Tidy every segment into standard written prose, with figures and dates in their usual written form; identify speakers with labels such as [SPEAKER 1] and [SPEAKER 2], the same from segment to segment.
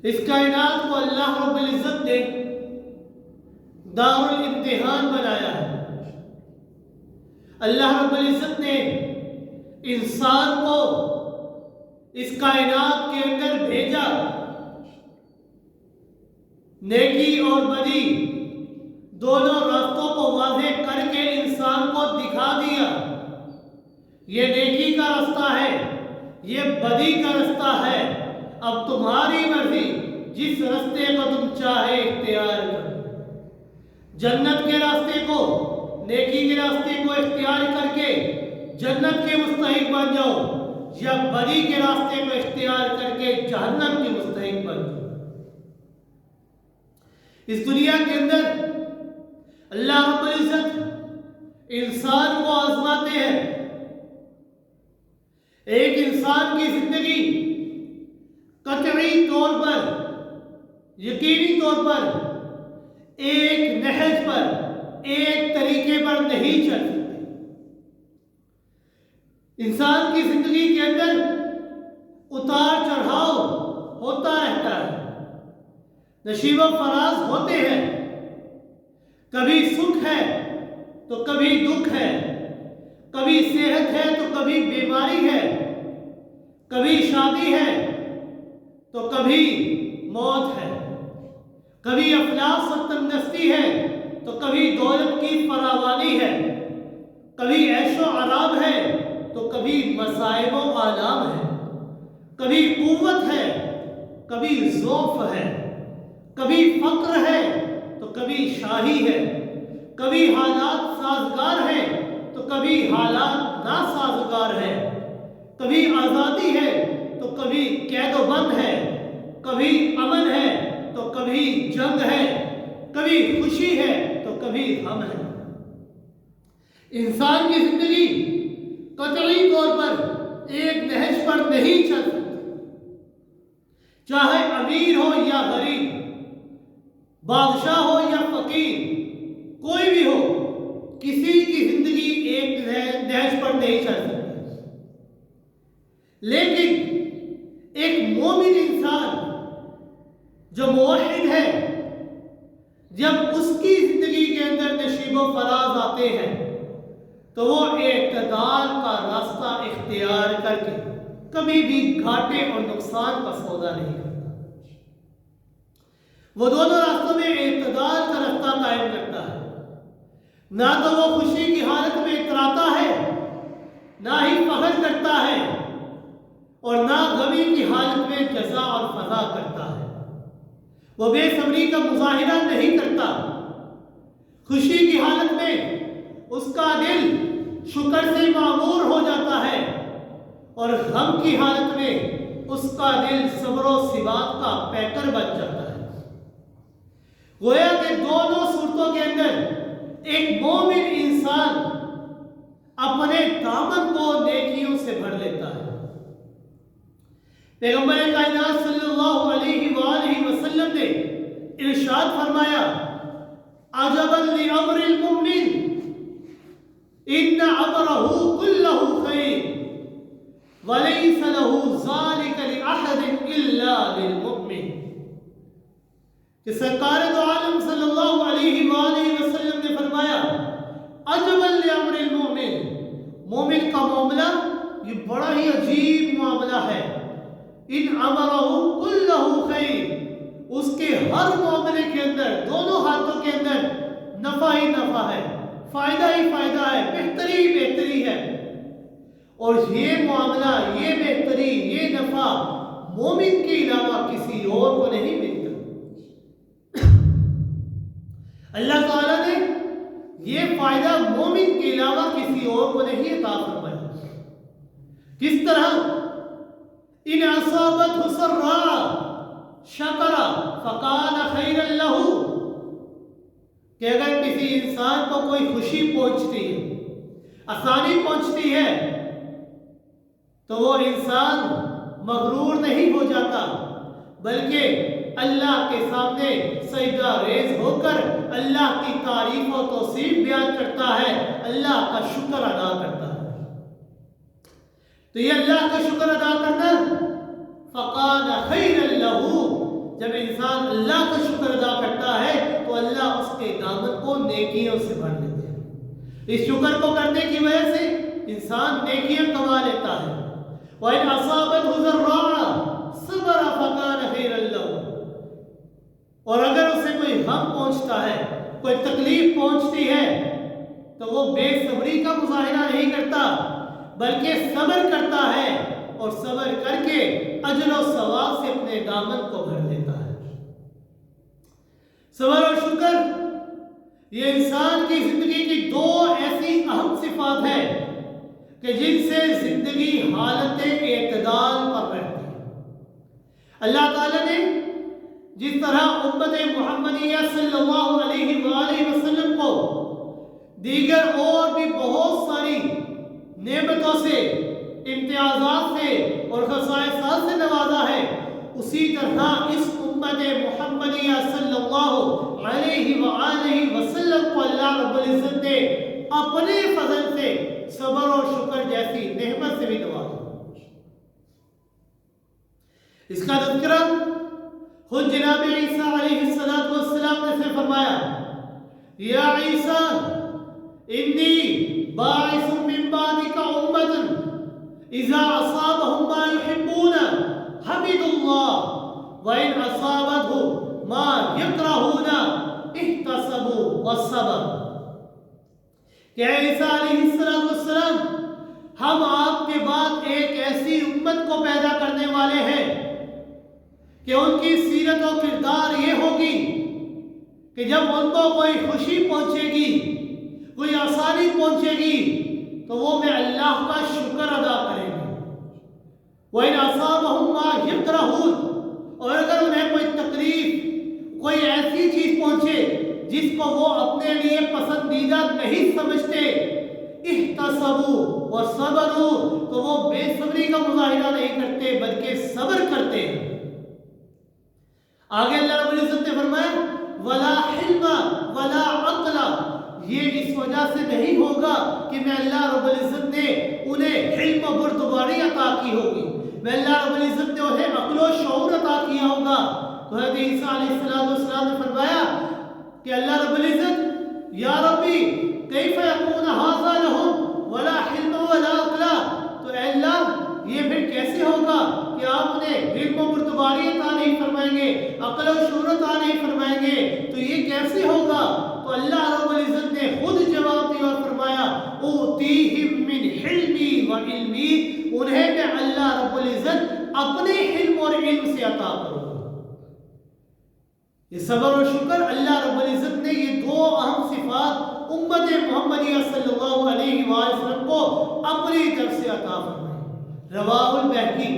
[SPEAKER 1] اس کائنات کو اللہ رب العزت نے دار الامتحان بنایا ہے۔ اللہ رب العزت نے انسان کو اس کائنات کے اندر بھیجا، نیکی اور بدی دونوں راستوں کو واضح کر کے انسان کو دکھا دیا۔ یہ نیکی کا راستہ ہے، یہ بدی کا راستہ ہے، اب تمہاری مرضی، جس راستے کو تم چاہے اختیار کرو۔ جنت کے راستے کو، نیکی کے راستے کو اختیار کر کے جنت کے مستحق بن جاؤ، یا بدی کے راستے کو اختیار کر کے جہنم کے مستحق بن جاؤ۔ اس دنیا کے اندر اللہ رب العزت انسان کو آزماتے ہیں۔ ایک انسان کی زندگی قطعی طور پر، یقینی طور پر ایک نہج پر، ایک طریقے پر نہیں چل سکتی۔ انسان کی زندگی کے اندر اتار چڑھاؤ ہوتا رہتا ہے، نشیب و فراز ہوتے ہیں، کبھی سکھ ہے تو کبھی دکھ ہے، کبھی صحت ہے تو کبھی بیماری ہے، کبھی شادی ہے تو کبھی موت ہے، کبھی افلاس و تنگدستی ہے تو کبھی دولت کی فراوانی ہے، کبھی عیش و آرام ہے تو کبھی مصائب و آلام ہے، کبھی قوت ہے کبھی ضعف ہے، کبھی فقر ہے تو کبھی شاہی ہے، کبھی حالات سازگار ہیں تو کبھی حالات ناسازگار ہے، کبھی آزادی ہے تو کبھی قید و بند ہے، کبھی امن ہے تو کبھی جنگ ہے، کبھی خوشی ہے تو کبھی غم ہے۔ انسان کی زندگی قطعی طور پر ایک نہج پر نہیں چل سکتی، چاہے امیر ہو یا غریب، بادشاہ ہو یا فقیر، کوئی بھی ہو، کسی کی زندگی ایک نہج پر نہیں چل سکتی۔ لیکن ایک مومن انسان جو موحد ہے، جب اس کی زندگی کے اندر نشیب و فراز آتے ہیں تو وہ اعتدال کا راستہ اختیار کر کے کبھی بھی گھاٹے اور نقصان کا سودا نہیں کرتا، وہ دونوں راستوں میں اعتدال کا راستہ قائم کرتا ہے۔ نہ تو وہ خوشی کی حالت میں اتراتا ہے، نہ ہی فخر کرتا ہے، اور نہ غمی کی حالت میں جزا اور فضا کرتا ہے۔ وہ بے صبری کا مظاہرہ نہیں کرتا، خوشی کی حالت میں اس کا دل شکر سے معمور ہو جاتا ہے، اور غم کی حالت میں اس کا دل صبر و ثبات کا پیکر بن جاتا ہے۔ گویا کہ دونوں صورتوں کے اندر ایک مومن انسان اپنے دامن کو نیکیوں سے بھر لیتا ہے۔ پیغمبر کائنات صلی اللہ علیہ وآلہ وسلم نے ارشاد فرمایا، عجبا لامر المؤمن ان امرہ کلہ خیر ولیس له ذلک لأحد الا للمؤمن، کہ سرکار دو عالم صلی اللہ علیہ وآلہ وسلم نے فرمایا، عجبا لامر المؤمن، مومن کا معاملہ یہ بڑا ہی عجیب معاملہ ہے، ان امرہ کلہ خیر، اس کے ہر معاملے کے اندر، دونوں حالتوں کے اندر نفع ہی نفع ہے، فائدہ ہی فائدہ ہے، بہتری ہی بہتری ہے، اور یہ معاملہ، یہ بہتری، یہ نفع مومن کے علاوہ کسی اور کو نہیں ملتا۔ اللہ تعالیٰ نے یہ فائدہ مومن کے علاوہ کسی اور کو نہیں عطا فرمایا۔ کس طرح؟ ان اصابتہ سراء شکر فکان خیرا لہ، کہ اگر کسی انسان کو کوئی خوشی پہنچتی ہے، آسانی پہنچتی ہے، تو وہ انسان مغرور نہیں ہو جاتا، بلکہ اللہ کے سامنے سجدہ ریز ہو کر اللہ کی تعریف و توصیف بیان کرتا ہے، اللہ کا شکر ادا کرتا ہے۔ تو یہ اللہ کا شکر ادا کرنا فقال خیرا لہ، جب انسان اللہ کا شکر ادا کرتا ہے تو اللہ اس کے دامن کو نیکیوں سے بھر دیتے ہیں. اس شکر کو کرنے کی وجہ سے انسان نیکیاں کما لیتا ہے. وَإِنْ أَصَابَتْهُ ضَرَّاءٌ صَبَرَ فَكَانَ خَيْرًا لَهُ. اور اگر اسے کوئی غم پہنچتا ہے، کوئی تکلیف پہنچتی ہے، تو وہ بے صبری کا مظاہرہ نہیں کرتا بلکہ صبر کرتا ہے، اور صبر کر کے اجر و ثواب سے اپنے دامن کو بھر لیتا ہے. صبر اور شکر یہ انسان کی زندگی کی دو ایسی اہم صفات ہیں کہ جن سے زندگی حالت اعتدال پر رہتی ہے. اللہ تعالیٰ نے جس طرح امت محمدیہ صلی اللہ علیہ وآلہ وسلم کو دیگر اور بھی بہت ساری نعمتوں سے، امتیازات سے اور خصائصات سے نوازا ہے، اسی طرح اس امت محمدیہ صلی اللہ علیہ وآلہ وسلم کو اللہ رب العزت نے اپنے فضل سے صبر اور شکر جیسی نعمت سے بھی نوازا. اس کا تذکرہ خود جناب عیسیٰ علیہ السلام نے سے فرمایا، یا عیسیٰ انی باعث من بعدک امۃ اذا اصابهم ما يحبون حمدوا الله وان اصابته ما يكرهون احتسبوا والصبر. کہ عیسیٰ علیہ السلام ہم آپ کے بعد ایک ایسی امت کو پیدا کرنے والے ہیں کہ ان کی سیرت و کردار یہ ہوگی کہ جب ان کو کوئی خوشی پہنچے گی، کوئی آسانی پہنچے گی، تو وہ میں اللہ کا شکر ادا کریں گے. وَإِنْ أَصَابَهُمْ مَا يَكْرَهُونَ. اور اگر انہیں کوئی تکلیف، کوئی ایسی چیز پہنچے جس کو وہ اپنے لیے پسندیدہ نہیں سمجھتے، احتسبوا وصبروا، تو وہ بے صبری کا مظاہرہ نہیں کرتے بلکہ صبر کرتے ہیں. آگے اللہ رب العزت نے فرمایا وَلَا حِلْمَ وَلَا عَقْلَ. یہ اس وجہ سے نہیں ہوگا کہ میں اللہ رب العزت نے انہیں حلم و بردباری عطا کی ہوگی، میں اللہ رب العزت نے انہیں عقل و شعور عطا کیا ہوگا. تو حضرت عیسیٰ علیہ السلام نے فرمایا کہ اللہ رب العزت یا ربی کیف یکون ھذا لہم ولا حلم ولا عقل. تو اے اللہ یہ پھر کیسے ہوگا کہ آپ انہیں علم و بردباری عطا نہیں فرمائیں گے، عقل و شعور عطا نہیں فرمائیں گے، تو یہ کیسے ہوگا؟ تو اللہ رب العزت نے خود جواب دیا اور فرمایا اوتیہم من حلمی و علمی. انہیں میں اللہ رب العزت اپنے حلم اور علم سے عطا کروں گا. یہ صبر و شکر اللہ رب العزت نے یہ دو اہم صفات امت محمدیہ صلی اللہ علیہ وآلہ وسلم کو اپنی طرف سے عطا فرمائی. رواہ البہقی،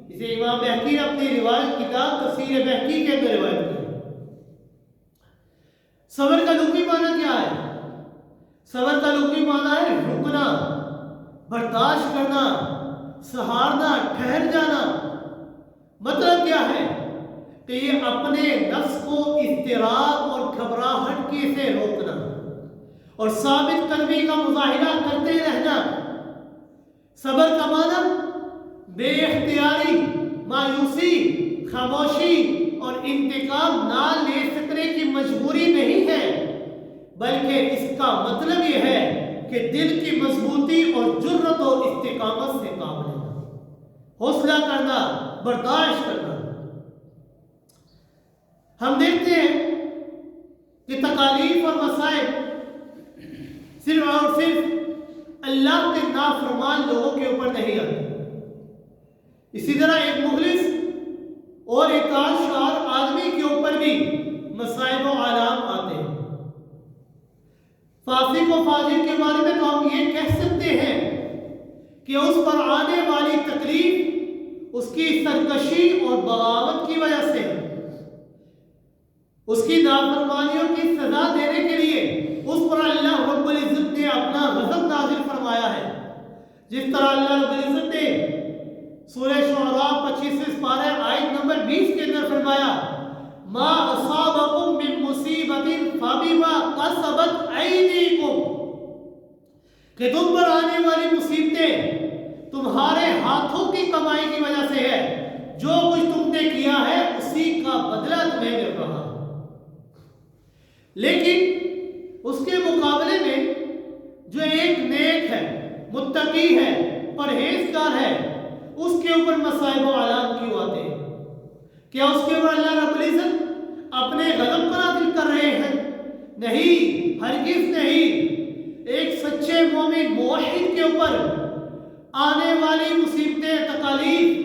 [SPEAKER 1] اسے امام بہقی نے اپنی روایت کتاب تفسیر بہقی کے اندر روایت کی. صبر کا لغوی معنی کیا ہے؟ صبر کا لغوی معنی ہے رکنا، برداشت کرنا، سہارنا، ٹھہر جانا. مطلب کیا ہے کہ یہ اپنے نفس کو اضطراب اور گھبراہٹ سے روکنا اور ثابت قدمی کا مظاہرہ کرتے رہنا. صبر کا معنی بے اختیاری، مایوسی، خاموشی اور انتقام نہ لے سکنے کی مجبوری نہیں ہے، بلکہ اس کا مطلب یہ ہے کہ دل کی مضبوطی اور جرت و استقامت سے کام لینا، حوصلہ کرنا، برداشت کرنا. ہم دیکھتے ہیں کہ تکالیف اور مسائل صرف اور صرف اللہ کے نافرمان لوگوں کے اوپر نہیں آتے. اسی طرح ایک مخلص اور اطاعتشار آدمی کے اوپر بھی مصائب و آلام آتے ہیں. فاسق و فاجر کے بارے میں تو ہم یہ کہہ سکتے ہیں کہ اس پر آنے والی تکلیف اس کی سرکشی اور بغاوت کی وجہ سے، اس کی نافرمانیوں کی سزا دینے کے لیے اس پر اللہ رب العزت نے اپنا غضب نازل فرمایا ہے. جس طرح اللہ رب العزت نے سورہ شعراء 25 پارہ آیت نمبر 20 کے اندر فرمایا ما اصابکم من مصیبت فبما کسبت ایدیکم، کہ تم پر آنے والی مصیبتیں تمہارے ہاتھوں کی کمائی کی وجہ سے ہے، جو کچھ تم نے کیا ہے اسی کا بدلہ لیکن اس کے مقابلے میں جو ایک نیک ہے، متقی ہے، پرہیزگار ہے، اس کے اوپر مصائب و آلام کیوں آتے ہیں؟ کیا اس کے اوپر اللہ رب العزت اپنے غضب کو نازل کر رہے ہیں؟ نہیں، ہرگز نہیں۔ ایک سچے مومن موحد کے اوپر آنے والی مصیبتیں، تکالیف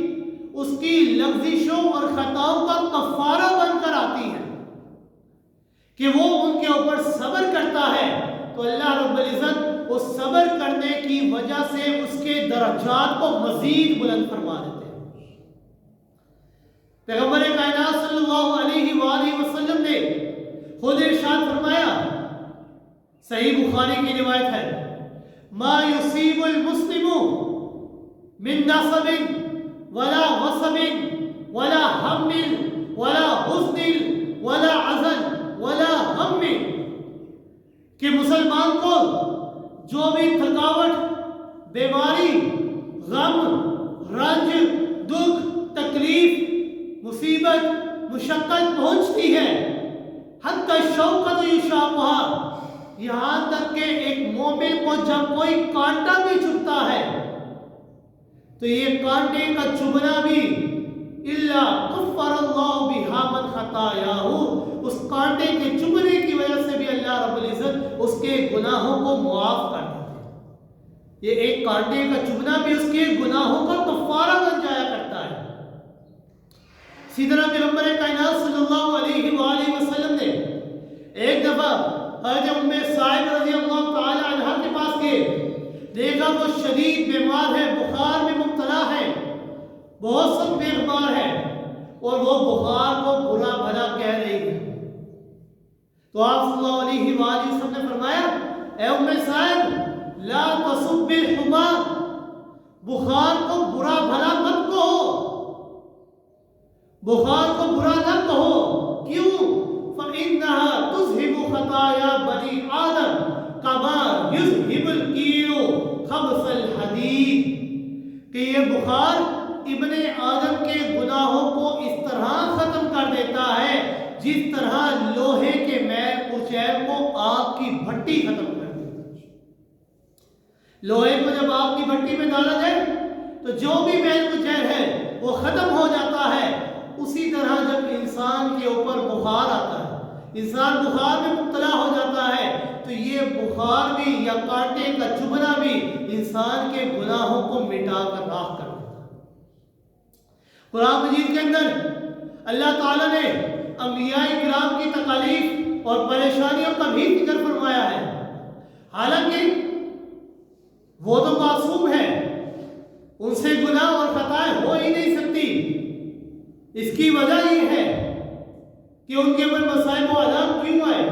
[SPEAKER 1] اس کی لغزشوں اور خطاؤں کا کفارہ بن کر آتی ہیں کہ وہ ان کے اوپر صبر کرتا ہے، تو اللہ رب العزت اس صبر کرنے کی وجہ سے اس کے درجات کو مزید بلند فرما دیتے ہیں۔ پیغمبر کائنات صلی اللہ علیہ وآلہ وسلم نے خود ارشاد فرمایا، صحیح بخاری کی روایت ہے، ما یصیب المسلم من نصب ولا غصب ولا ہم ولا حزن ولا حزن ولا غم، کہ مسلمان کو جو بھی تھکاوٹ، بیماری، غم، رنج، دکھ، تکلیف، مصیبت، مشقت پہنچتی ہے، حتی شوکت یشاقھا، یہاں تک کہ ایک مومن کو جب کوئی کانٹا بھی چبھتا ہے تو یہ کانٹے کا چبھنا بھی الا کفر اللہ بہا من خطایاہ، اس کانٹے کے چبھنے کی وجہ سے بھی اللہ رب العزت اس کے گناہوں کو معاف کر دیتے ہیں۔ یہ ایک کانٹے کا چبھنا بھی اس کے گناہوں کا کفارہ بن جایا کرتا ہے۔ اسی طرح پیغمبر کائنات صلی اللہ علیہ وآلہ وسلم نے ایک دفعہ حضرت ام سعید رضی اللہ تعالی عنہ کے پاس گئے، دیکھا وہ شدید بیمار ہے، بخار میں مبتلا ہے، بہت سخت بیمار ہے، اور وہ بخار کو برا بھلا کہہ رہی ہے۔ تو آپ صلی اللہ علیہ وآلہ وسلم نے فرمایا، اے ام سعید لا تصب الحما، بخار کو برا بھلا مت کہو، بخار کو برا نہ کہو، کیوں؟ فَإِنَّهَا تُذْهِبُ خَطَايَا بَنِي آدَمَ كَمَا يُذْهِبُ الْقِيرُ خَبْثَ الْحَدِيدِ، کہ یہ بخار ابن آدم کے گناہوں کو اس طرح ختم کر دیتا ہے جس طرح لوہے کے میل کچیل کو آگ کی بھٹی ختم کر دیتا ہے۔ لوہے کو جب آگ کی بھٹی میں ڈالا جائے تو جو بھی میل کچیل ہے وہ ختم ہو جاتا ہے۔ اسی طرح جب انسان کے اوپر بخار آتا ہے، انسان بخار میں مبتلا ہو جاتا ہے، تو یہ بخار بھی یا کانٹے کا چبھنا بھی انسان کے گناہوں کو مٹا کر راکھ کر دیتا ہے۔ قرآن مجید کے اندر اللہ تعالیٰ نے انبیاء کرام کی تکالیف اور پریشانیوں کا بھی ذکر فرمایا ہے، حالانکہ وہ تو معصوم ہے، ان سے گناہ اور خطائیں ہو ہی نہیں سکتی۔ اس کی وجہ یہ ہے کہ ان کے اوپر مصائب و آلام کیوں آئے؟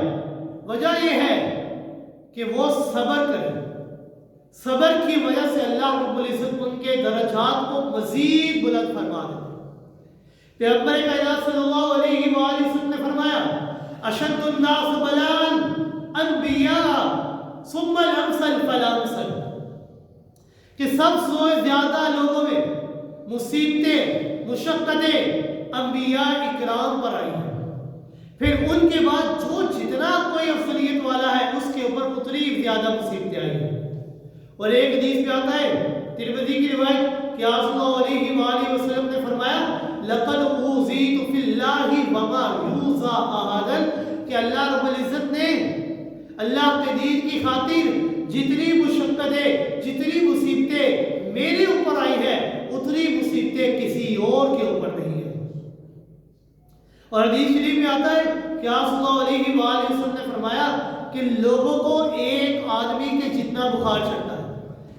[SPEAKER 1] وجہ یہ ہے کہ وہ صبر کریں، صبر کی وجہ سے اللہ رب العزت ان کے درجات کو مزید بلند فرما دیتے ہیں۔ پیغمبر کائنات صلی اللہ علیہ وآلہ وسلم نے فرمایا، اشد الناس بلاء انبیاء ثم الامثل فالامثل، کہ سب سے زیادہ لوگوں میں مصیبتیں، مشقتیں انبیاء اکرام پر آئی ہیں، پھر ان کے بعد جو جتنا کوئی افضلیت والا ہے اس کے اوپر اتنی زیادہ مصیبتیں آئی ہیں۔ اور ایک حدیث پہ آتا ہے ترمذی کی روایت کہ آپ صلی اللہ علیہ وآلہ وسلم نے فرمایا، لقد اوذیت فی اللہ وما یوزی احدا، کہ اللہ رب العزت نے اللہ کے دین کی خاطر جتنی مشقتیں، جتنی مصیبتیں میرے اوپر آئی ہے اتنی مصیبتیں کسی اور کے اوپر نہیں ہے۔ اور حدیث شریف میں آتا ہے کہ آپ صلی اللہ علیہ وآلہ وسلم نے فرمایا کہ لوگوں کو ایک آدمی کے جتنا بخار چڑھتا ہے،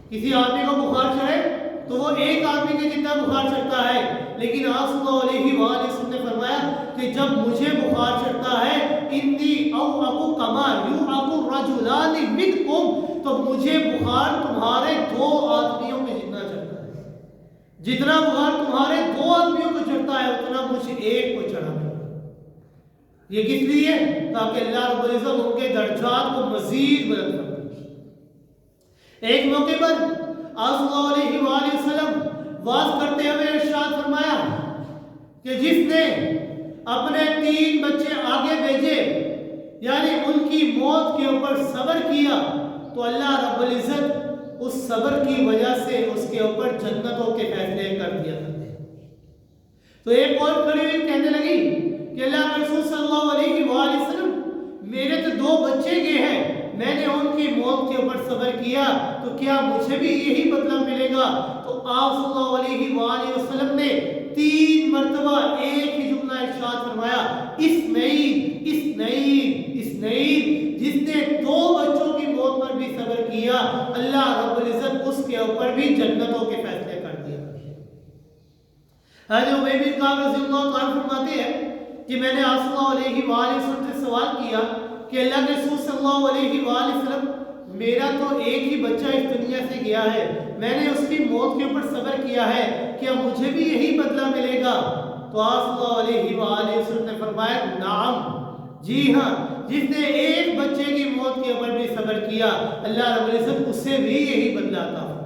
[SPEAKER 1] کسی آدمی کو بخار چڑھے تو وہ ایک آدمی کے جتنا بخار چڑھتا ہے، لیکن آپ صلی اللہ علیہ وآلہ وسلم نے فرمایا کہ جب مجھے بخار چڑھتا ہے انی اوعق کما یوعق الرجلان منکم، تو مجھے بخار تمہارے 2 آدمیوں کے جتنا چڑھتا ہے، جتنا بخار تمہارے 2 آدمیوں کو چڑھتا ہے اتنا مجھے ایک کو چڑھا۔ یہ کس لیے؟ تاکہ اللہ رب العزت ان کے درجات کو مزید بلند کرے۔ ایک موقع پر آپ صلی اللہ علیہ وآلہ وسلم واز کرتے ہوئے ارشاد فرمایا کہ جس نے اپنے 3 بچے آگے بھیجے یعنی ان کی موت کے اوپر صبر کیا تو اللہ رب العزت اس صبر کی وجہ سے اس کے اوپر جنتوں کے فیصلے کر دیا کرتے ہیں۔ تو ایک اور کھڑی ہوئی کہنے لگی کہ اللہ کے رسول صلی اللہ علیہ وآلہ وسلم میرے تو 2 بچے گئے ہیں، میں نے ان کی موت کے اوپر صبر کیا تو کیا مجھے بھی یہی بدلہ ملے گا؟ تو آپ صلی اللہ علیہ وآلہ وسلم نے 3 مرتبہ ایک ہی جملہ ارشاد فرمایا، اسنعید، جس نے 2 بچوں کی موت پر بھی صبر کیا اللہ رب العزت اس کے اوپر بھی جنتوں کے فیصلے کر دیا۔ حضرت ابی بن کعب رضی اللہ تعالیٰ فرماتے ہیں کہ میں نے آپ صلی اللہ علیہ وآلہ وسلم سے سوال کیا کہ اللہ کے رسول صلی اللہ علیہ وآلہ وسلم میرا تو ایک ہی بچہ اس دنیا سے گیا ہے، میں نے اس کی موت کے اوپر صبر کیا ہے، کیا مجھے بھی یہی بدلہ ملے گا؟ تو آپ صلی اللہ علیہ وآلہ وسلم نے فرمایا نعم، جی ہاں، جس نے ایک بچے کی موت کے اوپر بھی صبر کیا اللہ رب العزت اسے بھی یہی بدلہ عطا فرمائے۔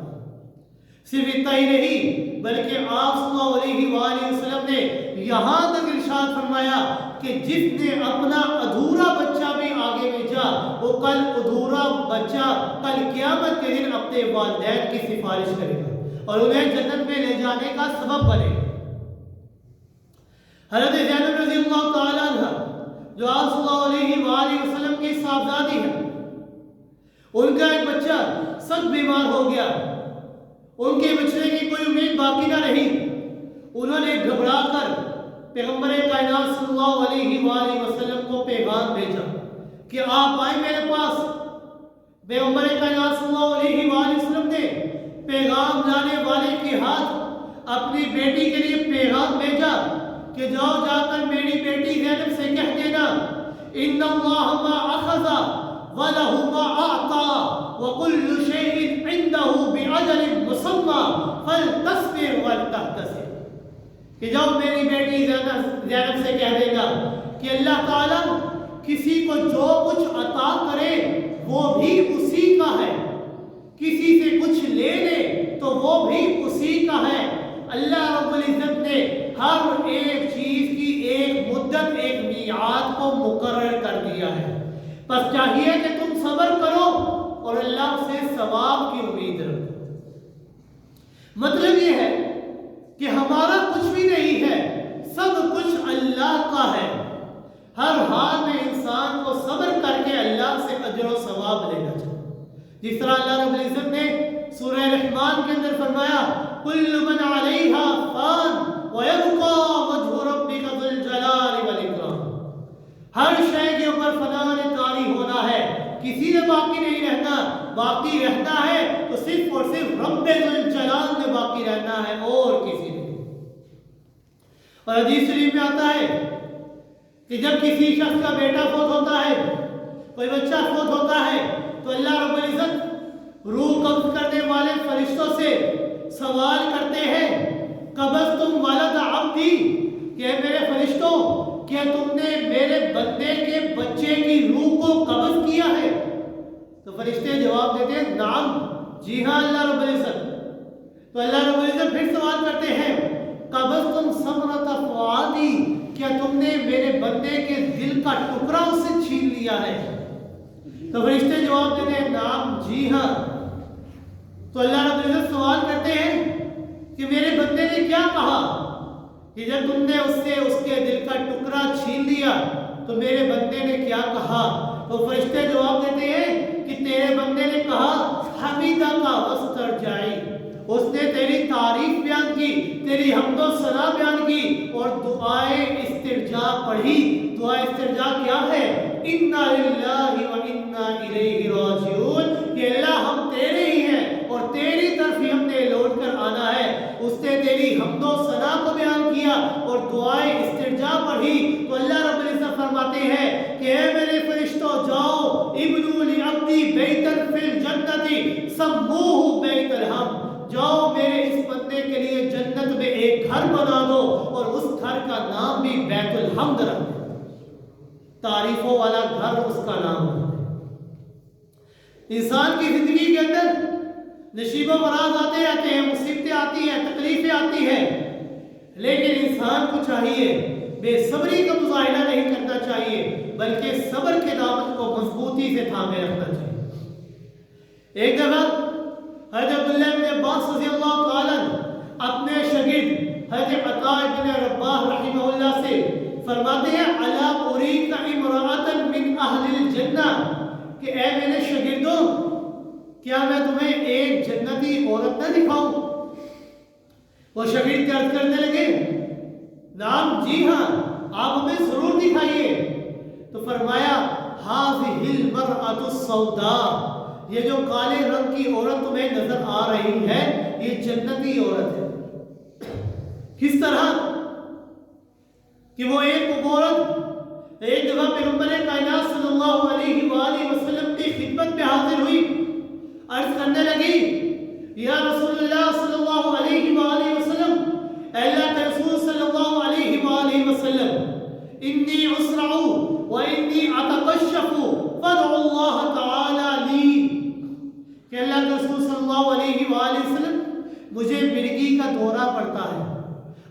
[SPEAKER 1] صرف اتنا ہی نہیں بلکہ آپ صلی اللہ علیہ وآلہ وسلم نے یہاں تک ارشاد فرمایا کہ جس نے اپنا ادھورا بچہ بھی آگے بھیجا وہ کل ادھورا بچہ کل قیامت کے دن اپنے والدین کی سفارش کرے گا اور انہیں جنت میں لے جانے کا سبب بنے گا۔ حضرت زینب رضی اللہ تعالیٰ عنہ جو آپ صلی اللہ علیہ وآلہ وسلم کی صاحبزادی ہے، ان کا ایک بچہ سخت بیمار ہو گیا، ان کے بچنے کی کوئی امید باقی نہ رہی، انہوں نے گھبرا کر پیغمبر کائنات صلی اللہ علیہ وآلہ وسلم کو پیغام بھیجا کہ آپ آئیں میرے پاس۔ پیغمبر کائنات صلی اللہ علیہ وآلہ وسلم نے پیغام لانے والے کے ہاتھ اپنی بیٹی کے لیے پیغام بھیجا کہ جاؤ جا کر میری بیٹی زینب سے کہہ دینا ان اللہ ما اخذ وله ما اعطى وكل شيء عنده باجل مسمى فلتصبر ولتحتسب، کہ جاؤ میری بیٹی زینب سے کہہ دینا کہ اللہ تعالیٰ کسی کو جو کچھ عطا کرے وہ بھی اسی کا ہے، کسی سے کچھ لے لے تو وہ بھی اسی کا ہے۔ اللہ رب العزت نے ہر ایک چیز کی ایک مدت، ایک میعاد کو مقرر کر دیا ہے، بس چاہیے کہ تم صبر کرو اور اللہ سے ثواب کی امید رکھو۔ مطلب یہ ہے کہ ہمارا کچھ بھی نہیں ہے، سب کچھ اللہ کا ہے، ہر حال میں انسان کو صبر کر کے اللہ سے اجر و ثواب لینا چاہیے۔ جس طرح اللہ رب العزت نے سورہ رحمان کے اندر فرمایا کل من علیہا فان ویبقى وجہ ربک ذو الجلال والاکرام، ہر شے کے اوپر فنا طاری ہونا ہے، کسی نے باقی نہیں رہنا، باقی رہنا ہے تو صرف اور صرف رب ذو الجلال نے باقی رہنا ہے اور کسی نے۔ اور حدیث شریف میں آتا ہے کہ جب کسی شخص کا بیٹا فوت ہوتا ہے، کوئی بچہ فوت ہوتا ہے تو اللہ رب العزت روح قبض کرنے والے فرشتوں سے سوال کرتے ہیں قبضتم ولد عبدی، کہ میرے فرشتوں کیا تم نے میرے بندے کے بچے کی روح کو قبض کیا ہے؟ تو فرشتے جواب دیتے ہیں نعم، جی ہاں اللہ رب العزت۔ تو اللہ رب العزت پھر سوال کرتے ہیں قبضتم ثمرۃ فؤادی، کیا تم نے میرے بندے کے دل کا ٹکڑا اس سے چھین لیا ہے؟ تو فرشتے جواب دیتے ہیں نعم، جی ہاں۔ تو اللہ رب العزت سوال کرتے ہیں کہ میرے بندے نے کیا کہا کہ جب تم نے اس سے اس کے دل کا ٹکڑا چھین لیا تو میرے بندے نے کیا کہا؟ تو فرشتے جواب دیتے ہیں کہ تیرے بندے نے کہا حمیدہ کا واسترجائی، اس نے تیری تعریف بیان کی، تیری حمد و ثنا بیان کی اور دعائے استرجاع پڑھی۔ دعا استرجاع کیا ہے؟ انا للہ و انا الیہ راجعون، کہ اللہ ہم تیرے ہی ہیں اور تیری طرف ہی ہم نے لوٹ کر آنا ہے۔ اس نے تیری حمد و ثنا کو بیان کیا اور دعائے استرجاع پڑھی تو اللہ رب العزت فرماتے ہیں کہ اے میرے فرشتوں جاؤ ابنوا لعبدی بیتا فی الجنۃ سموہ بیت الحمد، جاؤ میرے اس بندے کے لیے جنت میں ایک گھر بنا دو اور اس گھر کا نام بھی بیت الحمد رکھ دو، تعریفوں والا گھر اس کا نام ہے۔ انسان کی زندگی کے اندر نشیب و فراز آتے رہتے ہیں، مصیبتیں آتی ہیں، تکلیفیں آتی ہیں، لیکن انسان کو چاہیے بے صبری کا مظاہرہ نہیں کرنا چاہیے بلکہ صبر کے کے دامن کو مضبوطی سے تھامے رکھنا چاہیے۔ ایک دفعہ حضرت عبداللہ بن عباس رضی اللہ تعالیٰ اپنے شاگرد حضرت عطاء بن رباح رحمہ اللہ سے فرماتے ہیں الا اریک امرأۃ من اہل الجنہ، کہ اے میرے شاگردوں کیا میں تمہیں ایک جنتی عورت نہ دکھاؤں؟ وہ شاگرد عرض کرنے لگے نام جی ہاں آپ ہمیں ضرور دکھائیے۔ تو فرمایا هذه المرأة السوداء، یہ جو کالے رنگ کی عورت تمہیں نظر آ رہی ہے یہ جنتی عورت ہے۔ کس طرح کہ وہ ایک عورت ایک دفعہ پیغمبر کائنات صلی اللہ علیہ وآلہ وسلم کی خدمت میں حاضر ہوئی، عرض کرنے لگی یا رسول اللہ صلی اللہ علیہ وآلہ وسلم، اے اللہ کے رسول صلی اللہ علیہ وآلہ وسلم، انی اسرع و انی اتکشف فادعوا اللہ تعالی لی، کہ اللہ کے رسول صلی اللہ علیہ وآلہ وسلم مجھے مرگی کا دورہ پڑتا ہے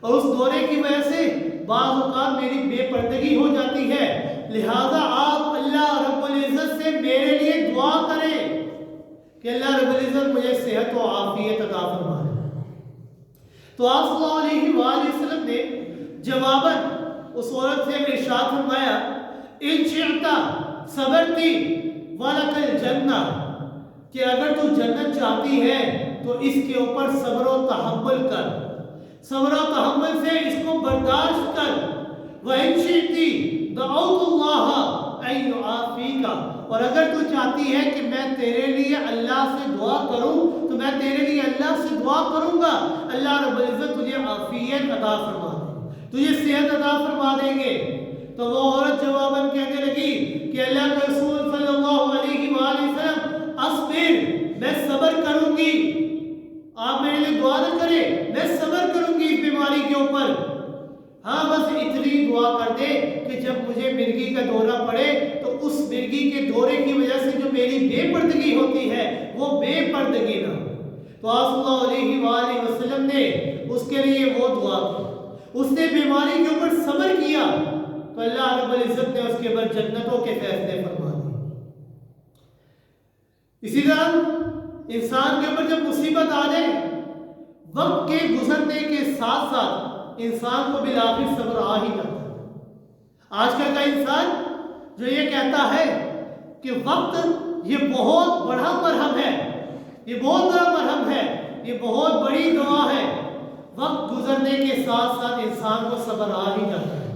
[SPEAKER 1] اور اس دورے کی وجہ سے بعض اوقات میری بے پردگی ہو جاتی ہے، لہذا آپ اللہ رب العزت سے میرے لیے دعا کریں کہ اللہ رب العزت مجھے صحت و عافیت عطا فرمائے۔ تو آپ صلی اللہ علیہ وآلہ وسلم نے جواباً اس عورت سے ارشاد فرمایا ان شئت صبرتی ولک الجنہ، کہ اگر تو جنت چاہتی ہے تو اس کے اوپر صبر و تحمل کر، صبر و تحمل سے اس کو برداشت کر۔ وَإِن شِئْتِ دَعَوْتُ اللَّهَ أَن يُعَافِيكَ، اور اگر تو چاہتی ہے کہ میں تیرے لیے اللہ سے دعا کروں تو میں تیرے لیے اللہ سے دعا کروں گا، اللہ رب العزت تجھے عافیت عطا فرما دے، تجھے صحت عطا فرما دیں گے۔ تو وہ عورت جواباً کہنے لگی کہ اللہ کے رسول صلی اللہ علیہ وآلہ وسلم اصبر، میں صبر کروں گی، آپ میرے لیے دعا نہ کریں، میں صبر کروں گی اس بیماری کے اوپر، ہاں بس اتنی دعا کر دے کہ جب مجھے مرگی کا دورہ پڑے تو اس مرگی کے دورے کی وجہ سے جو میری بے پردگی ہوتی ہے وہ بے پردگی نہ ہو۔ تو آپ صلی اللہ علیہ وآلہ وسلم نے اس کے لیے وہ دعا کی، اس نے بیماری کے اوپر صبر کیا تو اللہ رب العزت نے اس کے اوپر جنتوں کے فیصلے فرما دیے۔ اسی طرح انسان کے اوپر جب مصیبت آ جائے وقت کے گزرنے کے ساتھ ساتھ انسان کو بالآخر صبر آ ہی جاتا ہے۔ آج کل کا انسان جو یہ کہتا ہے کہ وقت یہ بہت بڑا مرہم ہے، یہ بہت بڑا مرہم ہے، یہ بہت بڑی دوا ہے، وقت گزرنے کے ساتھ ساتھ انسان کو صبر آ ہی جاتا ہے۔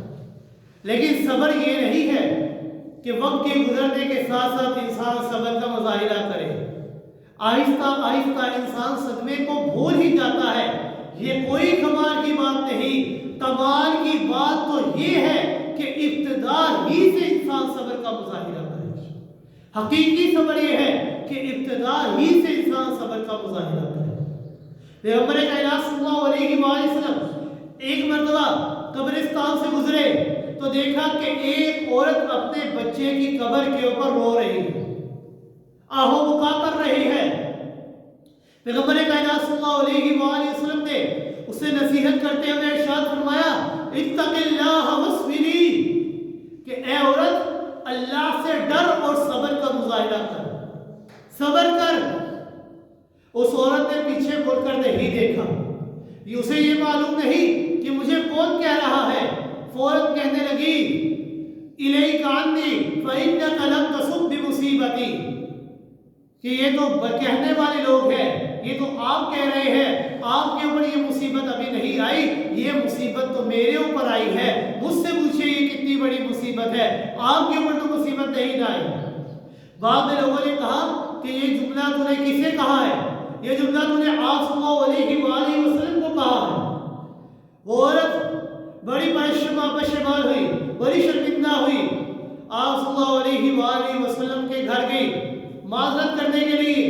[SPEAKER 1] لیکن صبر یہ نہیں ہے کہ وقت کے گزرنے کے ساتھ ساتھ انسان صبر کا مظاہرہ کرے، آہستہ آہستہ انسان صدمے کو بھول ہی جاتا ہے، یہ کوئی کمال کی بات نہیں۔ کمال کی بات تو یہ ہے کہ ابتدا ہی سے انسان صبر کا مظاہرہ کرے۔ حقیقی صبر یہ ہے کہ ابتدا ہی سے انسان صبر کا مظاہرہ کرے۔ پیغمبر کائنات صلی اللہ علیہ وآلہ وسلم ایک مرتبہ قبرستان سے گزرے تو دیکھا کہ ایک عورت اپنے بچے کی قبر کے اوپر رو رہی ہے، آہو بکا کر رہی ہے۔ پیغمبر کائنات صلی اللہ علیہ وآلہ وسلم نے اسے نصیحت کرتے ہوئے ارشاد فرمایا اتق اللہ واصبری، کہ اے عورت اللہ سے ڈر اور صبر کا مظاہرہ کر، صبر کر۔ اس عورت نے پیچھے مڑ کر نہیں دیکھا، اسے یہ معلوم نہیں کہ مجھے کون کہہ رہا ہے، فوراً کہنے لگی الیک عنی فإنک لم تصب بمصیبتی، کہ یہ تو کہنے والے لوگ ہیں، یہ تو آپ کہہ رہے ہیں، آپ کے اوپر یہ مصیبت ابھی نہیں آئی، یہ مصیبت تو میرے اوپر آئی ہے، مجھ سے پوچھئے یہ کتنی بڑی مصیبت ہے، آپ کے اوپر تو مصیبت نہیں آئی۔ بعض لوگوں نے کہا کہ یہ جملہ تو نے کسے کہا ہے، یہ جملہ تو نے آپ صلی اللہ علیہ وآلہ وسلم کو کہا ہے۔ وہ عورت بڑی پشیمان ہوئی، بڑی شرمندہ ہوئی، آپ صلی اللہ علیہ وآلہ وسلم کے گھر گئی معذرت کرنے کے لیے،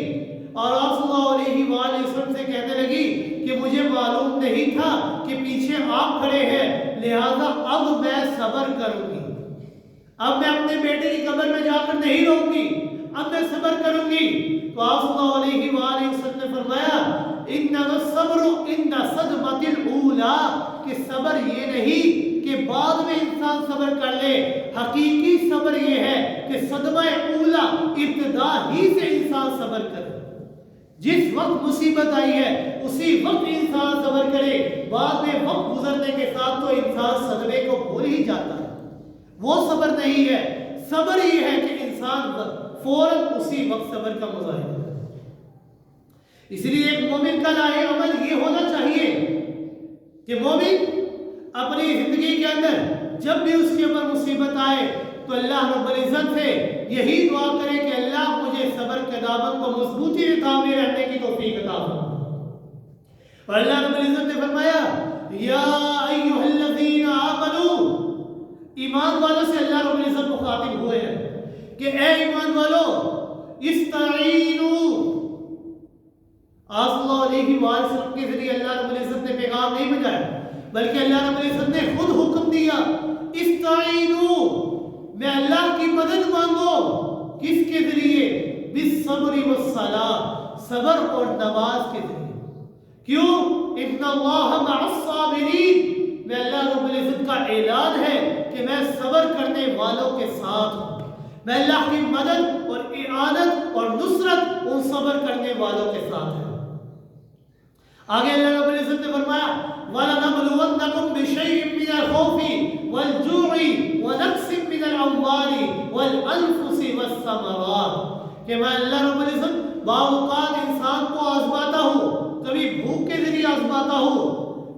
[SPEAKER 1] اور آپ صلی اللہ علیہ وآلہ وسلم سے کہنے لگی کہ مجھے معلوم نہیں تھا کہ پیچھے آپ کھڑے ہیں، لہذا اب میں صبر کروں گی، اب میں اپنے بیٹے کی قبر میں جا کر نہیں رہوں گی، اب میں صبر کروں گی۔ تو آپ صلی اللہ علیہ وآلہ وسلم نے فرمایا انما الصبر عند صدمۃ الاولی، کہ صبر یہ نہیں کہ بعد میں انسان صبر کر لے، حقیقی صبر یہ ہے کہ صدمہ اولا ابتدا ہی سے انسان صبر کرے. جس وقت مصیبت آئی ہے اسی وقت انسان صبر کرے. بعد میں وقت گزرنے کے ساتھ تو انسان صدمے کو بھول ہی جاتا ہے. وہ صبر نہیں ہے. صبر یہ ہے کہ انسان فوراً اسی وقت صبر کا مظاہرہ کرے. اس لیے ایک مومن کا لاہ عمل یہ ہونا چاہیے کہ مومن اپنی زندگی کے اندر جب بھی اس کے اوپر مصیبت آئے تو اللہ رب العزت سے یہی دعا کرے کہ اللہ مجھے صبر کے دامن کو مضبوطی سے تھامے رہنے کی توفیق عطا فرما. اور اللہ رب العزت نے فرمایا یا ایھا الذین آمنوا، ایمان والوں سے اللہ رب العزت مخاطب ہوئے ہیں کہ اے ایمان والو استعینوا. صلی اللہ علیہ وسلم کے ذریعے اللہ رب العزت نے پیغام نہیں بھیجا بلکہ اللہ رب العزت نے خود حکم دیا استعینوا، میں اللہ کی مدد مانگو. کس کے ذریعے؟ بالصبر والصلاۃ، صبر اور نماز کے ذریعے. کیوں؟ ان اللہ مع الصابرین، میں اللہ رب العزت کا اعلان ہے کہ میں صبر کرنے والوں کے ساتھ ہوں. میں اللہ کی مدد اور اعانت اور نصرت ان صبر کرنے والوں کے ساتھ ہے. آگے اللہ رب العزت نے فرمایا وَلَنَبْلُوَنَّكُمْ بِشَيْءٍ مِّنَ الْخَوْفِ وَالْجُوعِ وَنَقْصٍ مِّنَ الْأَمْوَالِ وَالْأَنفُسِ وَالثَّمَرَاتِ، کہ میں اللہ رب العزت بعض اوقات انسان کو آزماتا ہوں. کبھی بھوک کے ذریعے آزماتا ہوں،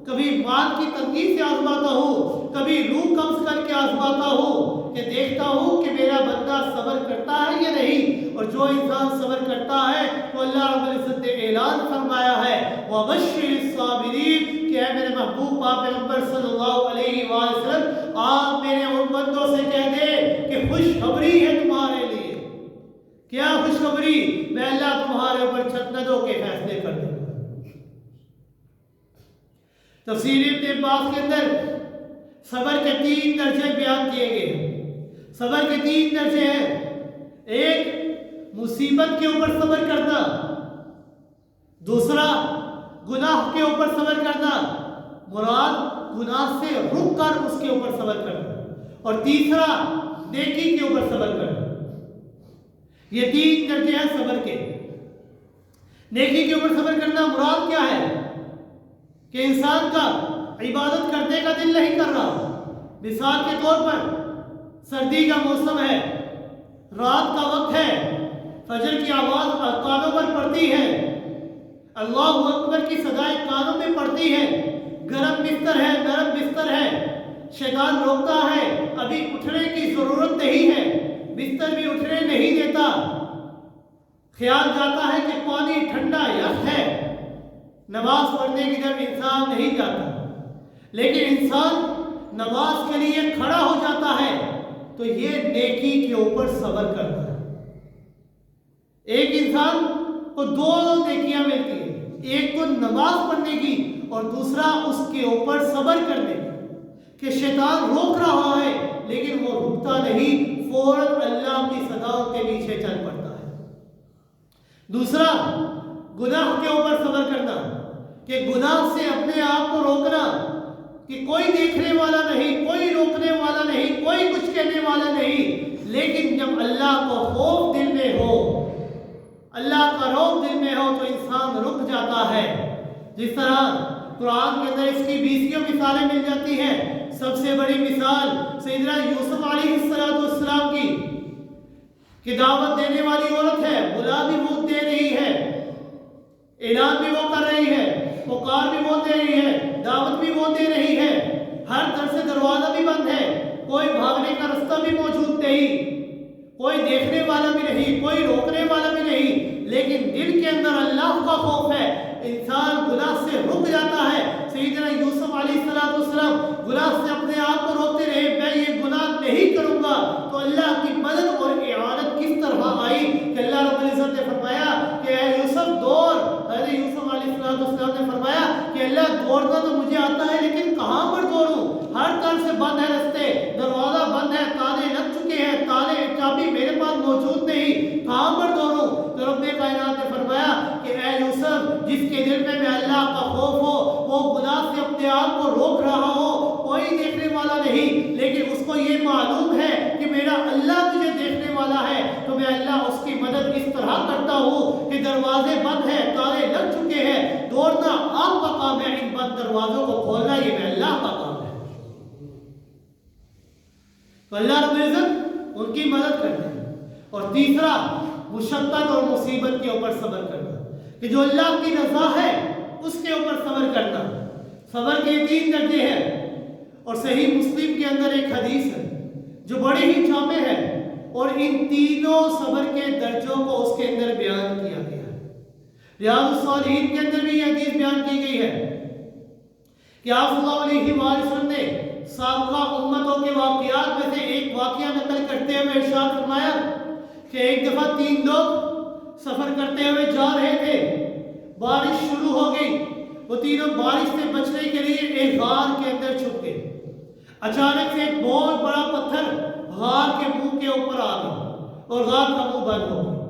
[SPEAKER 1] کبھی مال کی تنگی سے آزماتا ہوں، کبھی روح قبض کر کے آزماتا ہوں کہ دیکھتا ہوں کہ میرا بندہ صبر کرتا ہے یا نہیں. اور جو انسان صبر کرتا ہے تو اللہ رب العزت نے اعلان فرمایا ہے وَبَشِّرِ الصَّابِرِينَ کہ اے میرے محبوب پاک پیغمبر صلی اللہ علیہ وآلہ وسلم آپ میرے ان بندوں سے کہہ دے کہ خوشخبری ہے تمہارے لیے. کیا خوشخبری؟ میں اللہ تمہارے اوپر چھتنوں کے فیصلے کر دوں گا. تفسیر ابن عباس کے اندر صبر کے 3 درجے بیان کیے گئے ہیں. صبر کے 3 درجے ہیں. ایک مصیبت کے اوپر صبر کرنا، دوسرا گناہ کے اوپر صبر کرنا، مراد گناہ سے رک کر اس کے اوپر صبر کرنا، اور تیسرا نیکی کے اوپر صبر کرنا. یہ 3 درجے ہیں صبر کے. نیکی کے اوپر صبر کرنا مراد کیا ہے؟ کہ انسان کا عبادت کرنے کا دل نہیں کر رہا. مثال کے طور پر سردی کا موسم ہے، رات کا وقت ہے، فجر کی آواز کانوں پر پڑتی ہے، اللہ اکبر کی صدائیں کانوں میں پڑتی ہے، گرم بستر ہے، نرم بستر ہے، شیطان روکتا ہے ابھی اٹھنے کی ضرورت نہیں ہے، بستر بھی اٹھنے نہیں دیتا. خیال جاتا ہے کہ پانی ٹھنڈا یخ ہے، نماز پڑھنے کی طرف انسان نہیں جاتا. لیکن انسان نماز کے لیے کھڑا ہو جاتا ہے تو یہ نیکی کے اوپر صبر کرتا ہے. ایک انسان کو 2 نیکیاں ملتی ہیں، ایک کو نماز پڑھنے کی اور دوسرا اس کے اوپر صبر کرنے کی کہ شیطان روک رہا ہے لیکن وہ رکتا نہیں، فوراً اللہ کی صداؤں کے پیچھے چل پڑتا ہے. دوسرا گناہ کے اوپر صبر کرنا کہ گناہ سے اپنے آپ کو روکنا کہ کوئی دیکھنے والا نہیں، کوئی روکنے والا نہیں، کوئی کچھ کہنے والا نہیں. لیکن جب اللہ کو خوف دل میں ہو، اللہ کا روب دل میں ہو تو انسان رک جاتا ہے. جس طرح قرآن کے اندر اس کی 20 مثالیں مل جاتی ہیں. سب سے بڑی مثال سیدنا یوسف علیہ السلام کی کہ دعوت دینے والی عورت ہے، بلا بھی وہ دے رہی ہے، اعلان بھی وہ کر رہی ہے، پکار بھی وہ دے رہی ہے، دعوت بھی وہ دے رہی ہے، ہر طرف سے دروازہ بھی بند ہے، کوئی بھاگنے کا رستہ بھی موجود نہیں، کوئی دیکھنے والا بھی نہیں، کوئی روکنے والا بھی نہیں. لیکن دل کے اندر اللہ کا خوف ہے، انسان گناہ سے رک جاتا ہے. سیدنا یوسف علیہ السلام گناہ سے اپنے آپ کو روکتے رہے، میں یہ گناہ نہیں کروں گا. تو اللہ کی مدد اور اعانت کس طرح آئی کہ اللہ رب العزت نے فرمایا کہ اے یوسف دوڑ. حضرت یوسف علیہ السلام نے فرمایا کہ اللہ دوڑنا تو مجھے آتا ہے لیکن کہاں پر دوڑوں؟ ہر طرف سے بند ہے رستے، دروازہ بند ہے، تالے لگ چکے ہیں، تالے چابی میرے پاس موجود نہیں، کہاں پر دوڑوں؟ تو رب کائنات نے فرمایا کہ اے یوسف جس کے دل میں اللہ کا خوف ہو، وہ گناہ سے اپنے آپ کو روک رہا ہو، کوئی دیکھنے والا نہیں، لیکن اس کو یہ معلوم ہے والا ہے تو میں اللہ اس کی مدد اس طرح کرتا ہوں کہ دروازے بند ہیں، تالے لگ چکے ہیں، دوڑنا آپ کا کام ہے، ان بند دروازوں کو کھولنا یہ میں اللہ کا کام ہے۔ تو اللہ رب العزت ان کی مدد کرتے ہیں۔ اور تیسرا، مشقت اور مصیبت کے اوپر صبر کرنا، کہ جو اللہ کی رضا ہے اس کے اوپر صبر کرنا۔ صبر کے 3 درجے ہیں، اور صحیح مسلم کے اندر ایک حدیث ہے جو بڑی ہی جامع ہے، اور ان تینوں صبر کے درجوں کو اس کے اندر بیان کیا گیا ہے۔ ریاض الصالحین کے اندر بھی یہ حدیث بیان کی گئی ہے کہ آپ صلی اللہ علیہ وآلہ وسلم نے سابقہ امتوں کے واقعات میں سے ایک واقعہ نقل کرتے ہوئے ارشاد فرمایا کہ ایک دفعہ 3 لوگ سفر کرتے ہوئے جا رہے تھے، بارش شروع ہو گئی، وہ تینوں بارش سے بچنے کے لیے ایک غار کے اندر چھپ گئے۔ اچانک سے ایک بہت بڑا پتھر غار کے منہ کے اوپر آ گیا اور غار کا منہ بند ہو گیا۔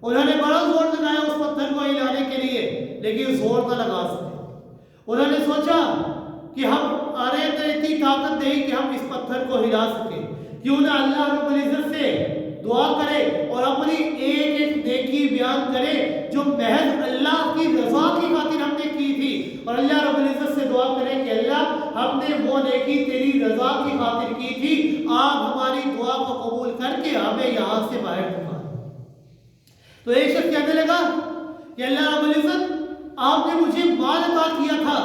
[SPEAKER 1] انہوں نے بڑا زور لگایا اس پتھر کو ہلانے کے لیے، لیکن زور نہ لگا سکے۔ انہوں نے سوچا کہ ہمارے اندر اتنی طاقت نہیں کہ ہم اس پتھر کو ہلا سکیں، کیوں نہ اللہ رب العزت سے دعا کرے اور اپنی ایک ایک نیکی بیان کرے جو محض اللہ کی رضا کی خاطر ہم نے کی تھی، اور اللہ رب العزت سے دعا کرے کہ اللہ ہم نے وہ نیکی تیری رضا کی خاطر کی تھی، آپ ہماری دعا کو قبول کر کے ہمیں یہاں سے باہر نکال۔ تو ایک شخص کہنے لگا کہ اللہ رب العزت آپ نے مجھے مال عطا کیا تھا،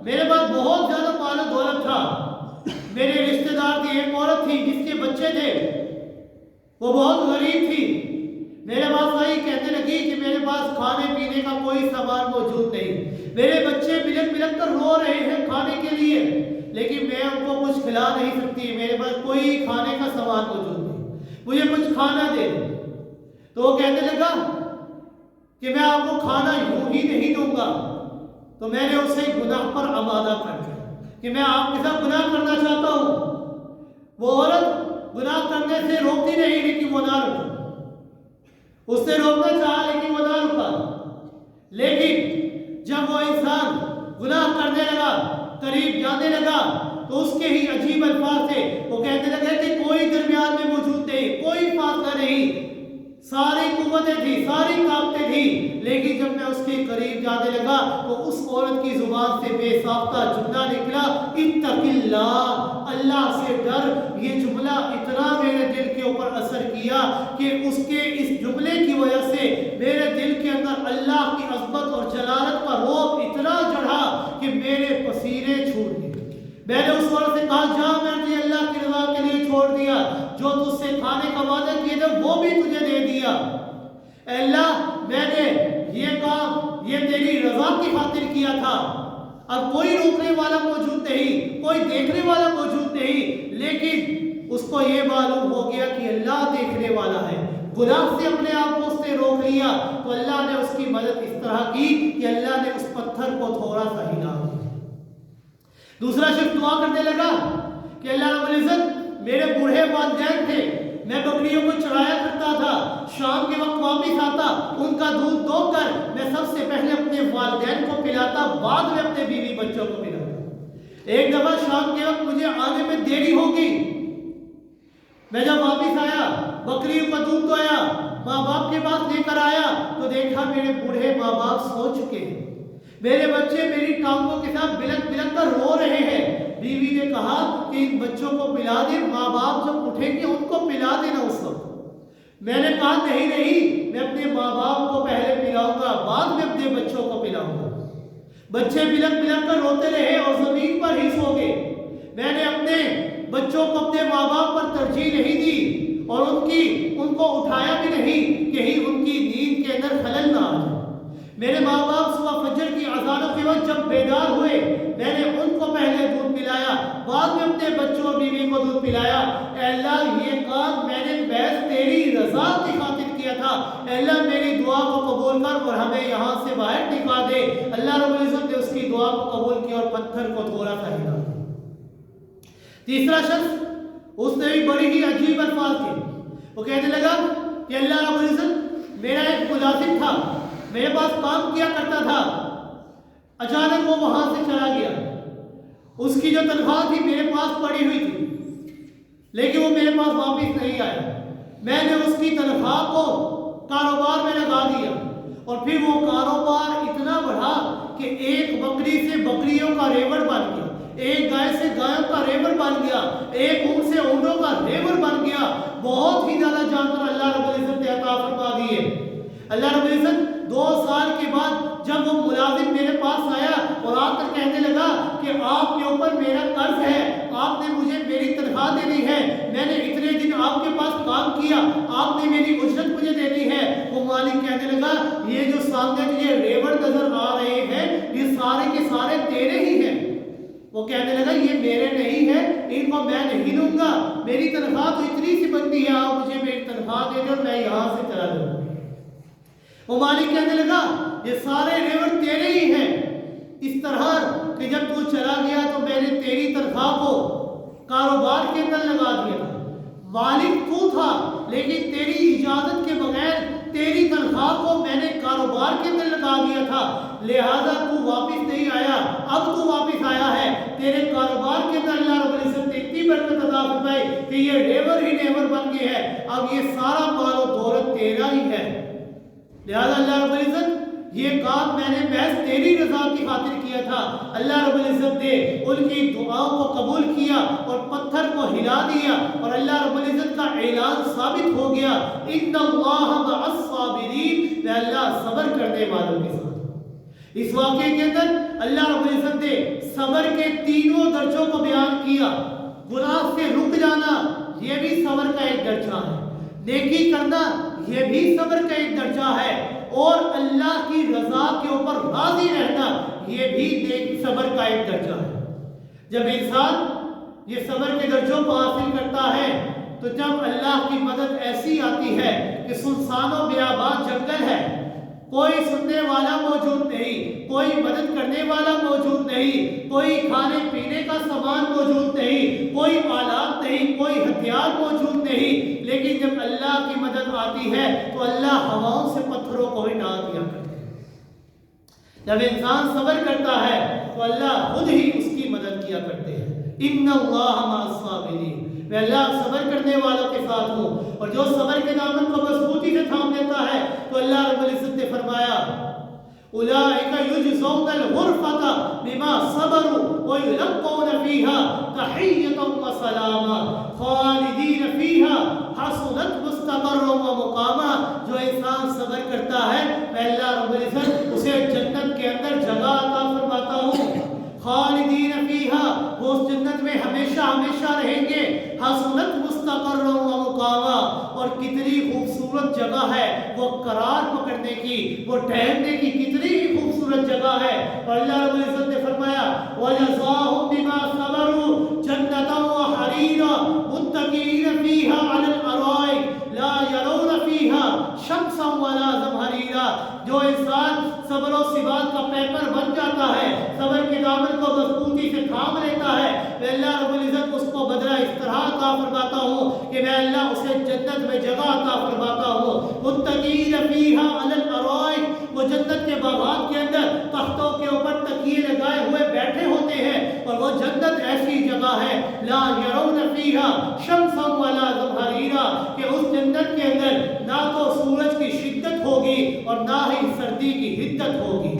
[SPEAKER 1] میرے پاس بہت زیادہ مال و دولت تھا، میرے رشتہ دار کی ایک عورت تھی جس کے بچے تھے، وہ بہت غریب تھی، میرے پاس آئی کہنے لگی کہ میرے پاس کھانے پینے کا کوئی سامان موجود نہیں، میرے بچے بلک بلک کر رو رہے ہیں کھانے کے لیے، لیکن میں ان کو کچھ کھلا نہیں سکتی، میرے پاس کوئی کھانے کا سامان موجود نہیں، مجھے کچھ کھانا دے۔ تو وہ کہنے لگا کہ میں آپ کو کھانا یوں ہی نہیں دوں گا۔ تو میں نے اسے گناہ پر آمادہ کر دیا کہ میں آپ کے ساتھ گناہ کرنا چاہتا ہوں۔ وہ عورت گناہ کرنے سے روکتی نہیں، لیکن وہ نہ رکا، اس سے روکنا چاہا لیکن وہ نہ رکا۔ لیکن جب وہ انسان گناہ کرنے لگا، قریب جانے لگا، تو اس کے ہی عجیب الفاظ تھے، وہ کہنے لگے کہ کوئی درمیان میں موجود نہیں، کوئی فاصلہ نہیں، ساری قوتیں تھی، ساری طاقتیں تھی، لیکن جب میں اس کے قریب جانے لگا تو اس عورت کی زبان سے بے ساختہ جملہ نکلا، اتق اللہ، اللہ سے ڈر۔ یہ جملہ اتنا میرے دل کے اوپر اثر کیا کہ اس کے اس جملے کی وجہ سے میرے دل کے اندر اللہ کی عظمت اور جلالت کا رعب اتنا چڑھا کہ میرے پسینے چھوٹ گئے۔ میں نے اس عورت سے کہا جا، میں نے اللہ کی رضا کے لیے چھوڑ دیا، جو تجھ سے کھانے کا وعدہ کیے تھے وہ بھی تجھے دے دیا۔ اے اللہ، میں نے یہ کام یہ تیری رضا کی خاطر کیا تھا، اب کوئی روکنے والا موجود نہیں، کوئی دیکھنے والا موجود نہیں، لیکن اس کو یہ معلوم ہو گیا کہ اللہ دیکھنے والا ہے، گناہ سے اپنے آپ کو اس نے روک لیا، تو اللہ نے اس کی مدد اس طرح کی کہ اللہ نے اس پتھر کو تھوڑا سا ہلا دیا۔ دوسرا شخص دعا کرنے لگا کہ اللہ رب العزت میرے بوڑھے والدین تھے، میں بکریوں کو چرایا کرتا تھا، شام کے وقت واپس آتا، ان کا دودھ دو کر میں سب سے پہلے اپنے والدین کو پلاتا، بعد میں اپنے بیوی بچوں کو پلاتا۔ ایک دفعہ شام کے وقت مجھے آنے میں دیری ہو گئی، میں جب واپس آیا بکریوں کا دودھ دویا، ماں باپ کے پاس لے کر آیا تو دیکھا میرے بوڑھے ماں باپ سو چکے ہیں، میرے بچے میری ٹانگوں کے ساتھ بلک بلک کر رو رہے ہیں۔ بیوی نے کہا کہ ان بچوں کو پلا دے، ماں باپ جب اٹھیں گے ان کو پلا دینا اس وقت۔ میں نے کہا نہیں نہیں، میں اپنے ماں باپ کو پہلے پلاؤں گا، بعد میں اپنے بچوں کو پلاؤں گا۔ بچے بلک بلک کر روتے رہے اور زمین پر ہی سو گئے۔ میں نے اپنے بچوں کو اپنے ماں باپ پر ترجیح نہیں دی اور ان کو اٹھایا بھی نہیں، کہیں ان کی نیند کے اندر خلل نہ آ جائے۔ میرے ماں باپ صبح فجر کی اذانوں کے وقت جب بیدار ہوئے، میں نے ان کو پہلے دودھ پلایا، بعد میں اپنے بچوں اور بیوی کو دودھ پلایا۔ اے اللہ، یہ کام میں نے محض تیری رضا کی خاطر کیا تھا، اے اللہ میری دعا کو قبول کر اور ہمیں یہاں سے باہر نکال دے۔ اللہ رب العزت نے اس کی دعا کو قبول کیا اور پتھر کو تھوڑا سا ہلا دیا۔ تیسرا شخص، اس نے بھی بڑی ہی عجیب الفاظ تھے، وہ کہنے لگا کہ اللہ رب العزت میرا ایک ملازم تھا، میرے پاس کام کیا کرتا تھا، اچانک وہ وہاں سے چلا گیا، اس کی جو تنخواہ تھی میرے پاس پڑی ہوئی تھی، لیکن وہ میرے پاس واپس نہیں آیا۔ میں نے اس کی تنخواہ کو کاروبار میں لگا دیا اور پھر وہ کاروبار اتنا بڑھا کہ ایک بکری سے بکریوں کا ریوڑ بن گیا، ایک گائے سے گایوں کا ریوڑ بن گیا، ایک اونٹ سے اونٹوں کا ریوڑ بن گیا، بہت ہی زیادہ جانور اللہ رب العزت نے عطا فرما دیے۔ اللہ رب العزت 2 سال کے بعد جب وہ ملازم میرے پاس آیا اور آ کر کہنے لگا کہ آپ کے اوپر میرا قرض ہے، آپ نے مجھے میری تنخواہ دینی ہے، میں نے اتنے دن آپ کے پاس کام کیا، آپ نے میری اجرت مجھے دینی ہے، وہ مالک کہنے لگا یہ جو سامنے یہ ریوڑ نظر آ رہے ہیں یہ سارے کے سارے تیرے ہی ہیں۔ وہ کہنے لگا یہ میرے نہیں ہے، ان کو میں نہیں لوں گا، میری تنخواہ تو اتنی سی بنتی ہے، آپ مجھے میری تنخواہ دے دیں اور میں یہاں سے چلا جاؤں۔ وہ مالک کہنے لگا یہ سارے ریوڑ تیرے ہی ہیں، اس طرح کہ جب تو چلا گیا تو میں نے تیری تنخواہ کو کاروبار کے اندر لگا دیا تھا، مالک تو تھا لیکن تیری اجازت کے بغیر تیری تنخواہ کو میں نے کاروبار کے اندر لگا دیا تھا، لہذا تو واپس نہیں آیا، اب تو واپس آیا ہے، تیرے کاروبار کے اندر اللہ رب العزت نے اتنی برکت عطا فرمائی کہ یہ ریوڑ ہی ریوڑ بن گئے ہیں، اب یہ سارا مال و دولت تیرا ہی ہے، لہذا اللہ رب العزت یہ کام میں نے محض تیری رضا کی خاطر کیا تھا۔ اللہ رب العزت نے ان کی دعاؤں کو قبول کیا اور پتھر کو ہلا دیا اور اللہ رب العزت کا اعلان ثابت ہو گیا ان اللہ مع الصابرین، میں اللہ صبر کرنے والوں کے ساتھ۔ اس واقعے کے اندر اللہ رب العزت نے صبر کے تینوں درجوں کو بیان کیا۔ گناہ سے رک جانا یہ بھی صبر کا ایک درجہ ہے، نیکی کرنا یہ بھی صبر کا ایک درجہ ہے، اور اللہ کی رضا کے اوپر راضی رہنا یہ بھی صبر کا ایک درجہ ہے۔ جب انسان یہ صبر کے درجوں کو حاصل کرتا ہے تو جب اللہ کی مدد ایسی آتی ہے کہ سنسان و بیابان جنگل ہے، کوئی سننے والا موجود نہیں، کوئی مدد کرنے والا موجود نہیں، کوئی کھانے پینے کا سامان موجود نہیں، کوئی آلات نہیں، کوئی ہتھیار موجود نہیں، لیکن جب اللہ کی مدد آتی ہے تو اللہ ہواؤں سے پتھروں کو ہٹا دیا کرتے ہیں۔ جب انسان صبر کرتا ہے تو اللہ خود ہی اس کی مدد کیا کرتے ہیں۔ ان اللہ مع الصابرین، میں اللہ صبر کرنے والوں کے ساتھ ہوں، اور جو صبر کے دامن کو مضبوطی سے تھام لیتا ہے تو اللہ رب العزت نے فرمایا اولئک یجزون الغرفۃ بما صبروا ویلقون فیہا تحیۃ وسلاما خالدین فیہا حسنت مستقرا ومقاما۔ جو انسان صبر کرتا ہے میں اللہ رب العزت اسے جنت کے اندر جگہ عطا فرماتا ہوں، خالدین فیہا، وہ اس جنت میں ہمیشہ ہمیشہ رہیں گے، حسنت مستقر و مقاما، اور کتنی خوبصورت جگہ ہے وہ قرار پکڑنے کی، وہ ٹھہرنے کی کتنی ہی خوبصورت جگہ ہے۔ اور اللہ رب العزت نے فرمایا وَجَزَاهُمْ بِمَا صَبَرُوا جَنَّةً وَحَرِيرًا مُتَّكِئِينَ فِيهَا عَلَى الْأَرَائِكِ لَا يَرَوْنَ فِيهَا شَمْسًا وَلَا زَمْهَرِيرًا۔ جو انسان صبر و ثبات کا پیکر بن جاتا ہے، صبر کے دامن کو مضبوطی سے تھام لیتا ہے، میں اللہ رب العزت اس کو بدلہ اس طرح عطا فرماتا ہوں کہ میں اللہ اسے جنت میں جگہ عطا فرماتا ہوں۔ متقین فیہا علی الارائک، وہ جنت کے باغات کے اندر تختوں کے اوپر تکیے لگائے ہوئے بیٹھے ہوتے ہیں، اور وہ جنت ایسی جگہ ہے لا یرون فیہا شمسا ولا زمہریرا، کہ اس جنت کے اندر نہ تو سورج کی شدت ہوگی اور نہ ہی سردی کی حدت ہوگی۔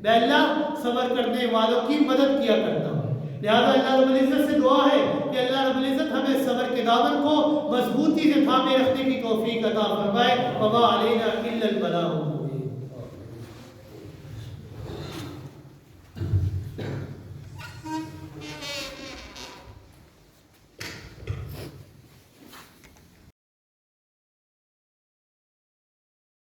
[SPEAKER 1] میں اللہ صبر کرنے والوں کی مدد کیا کرتا ہوں، لہذا اللہ رب العزت سے دعا ہے کہ اللہ رب العزت ہمیں صبر کے دامن کو مضبوطی سے تھامے رکھنے کی توفیق عطا فرمائے۔ وما علینا الا